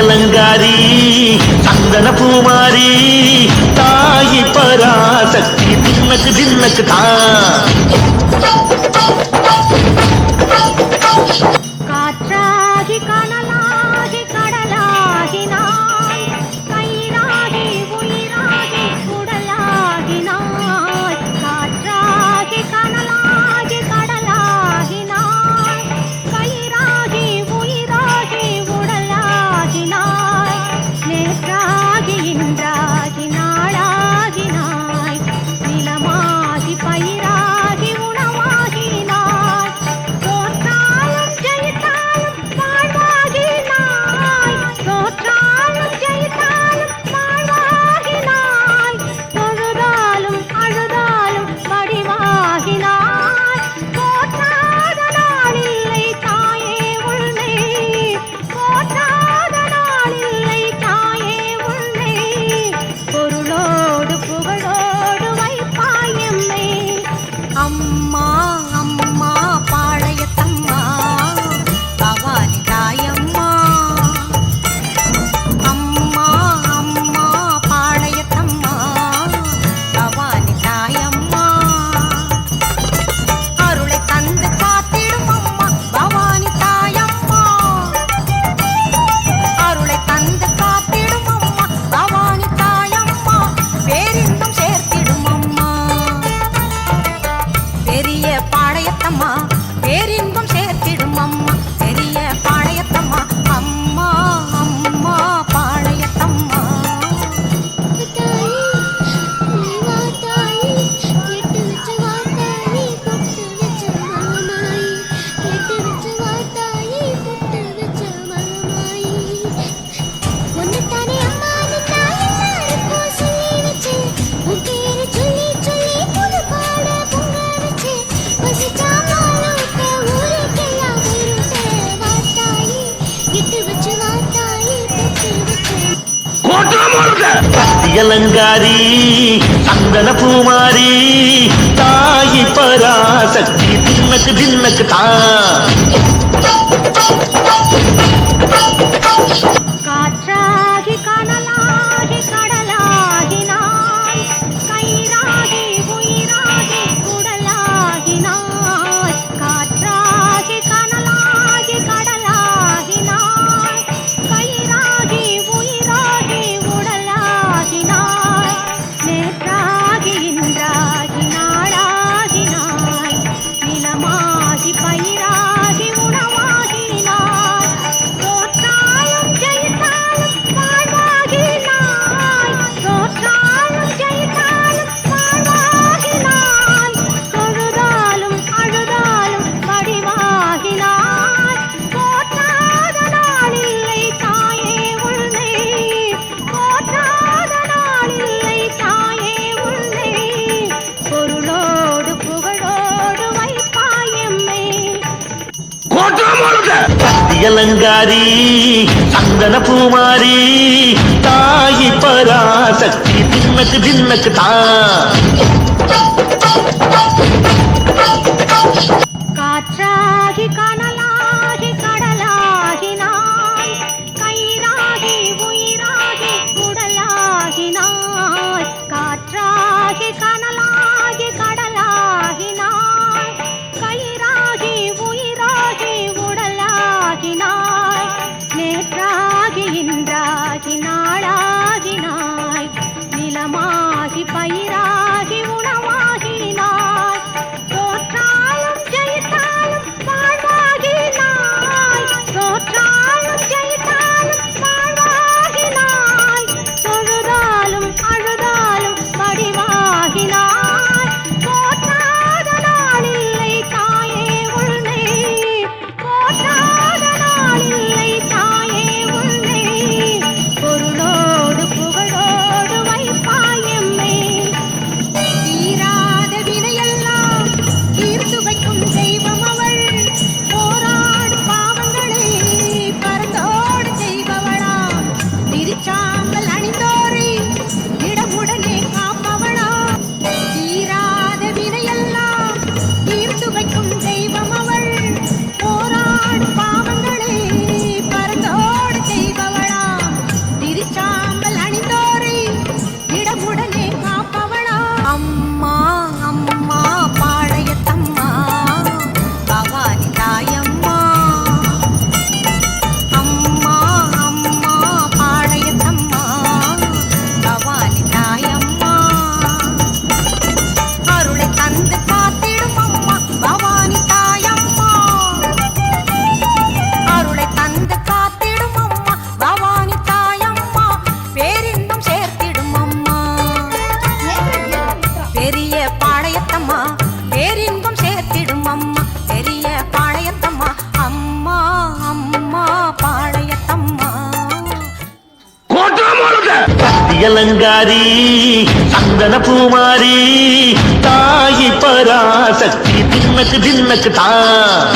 அலங்காரி சந்தன பூமாரி தாயி பராசக்தி தின்னக்கு தின்னக்கு தான் காற்றாகி கனலாகி கடலாகி நாய் கயிறாகி உயிராகி உடலாகி நாய் காற்றாகி கனலாகி கடலாகி நாய் கயிறாகி உயிராகி உடலாகி நாய் நேற்றாகி இன்றாகி நாளாகி நாய் நிலமாகி பயிராகி உணவாகி நாய் தோற்றாலும் ஜெயித்தாலும் வாழ்வாகி நாய் தோற்றாலும் ஜெயித்தாலும் வாழ்வாகி நாய் தொழுதாலும் அழுதாலும் வடிவாகி நாய் போற்றாத நாளில்லை தாயே உன்னை போற்றாத நாளில்லை தாயே உன்னை பொருளோடு புகழோடு வைப்பாய் எம்மை அம்மா அம்மா பாளையத்தம்மா பவானி தாயம்மா அம்மா அம்மா பாளையத்தம்மா பவானி தாயம்மா அருளை தந்து காத்திடும் அம்மா பவானி தாயம்மா அருளை தந்து காத்திடும் அம்மா பவானி தாயம்மா பேரின்பம் சேர்த்திடும் அம்மா பெரிய பாளையத்தம்மா பேரின்பம் சேர்த்திடும் அம்மா பெரிய பாளையத்தம்மா அம்மா அம்மா பாளையத்தம்மா அலங்காரி சந்தன பூமாரி தாயி பராசக்தி தின்னக்கு தின்னக்கு தான் காற்றாகி கனலாகி கடலாகி நாய் கயிறாகி உயிராகி உடலாகி நாய் காற்றாகி கனலாகி கடலாகி நாய் கயிறாகி உயிராகி உடலாகி நாய் நேற்றாகி இன்றாகி நாளாகி நாய் நிலமாகி பயிராகி உணவாகி நாய் தோற்றாலும் ஜெயித்தாலும் வாழ்வாகி நாய் தோற்றாலும் ஜெயித்தாலும் வாழ்வாகி நாய் தொழுதாலும் அழுதாலும் வடிவாகி நாய் போற்றாத நாளில்லை தாயே உன்னை போற்றாத நாளில்லை தாயே உன்னை பொருளோடு புகழோடு வைப்பாய் எம்மை அலங்காரி சந்தன பூமாரி தாயி பராசக்தி தின்னக்கு தின்னக்கு தான் காற்றாகி கனலாகி கடலாகி நாய் கயிறாகி உயிராகி உடலாகி நாய் காற்றாகி கனலாகி கடலாகி நாய் கயிறாகி உயிராகி உடலாகி நாய் நேற்றாகி இன்றாகி நாளாகி நாய் நிலமாகி பயிராகி உணவாகி நாய் தோற்றாலும் ஆதியலங்காரி சந்தன பூமாரி தாயி பராசக்தி தின்னக்கு தின்னக்கு தான்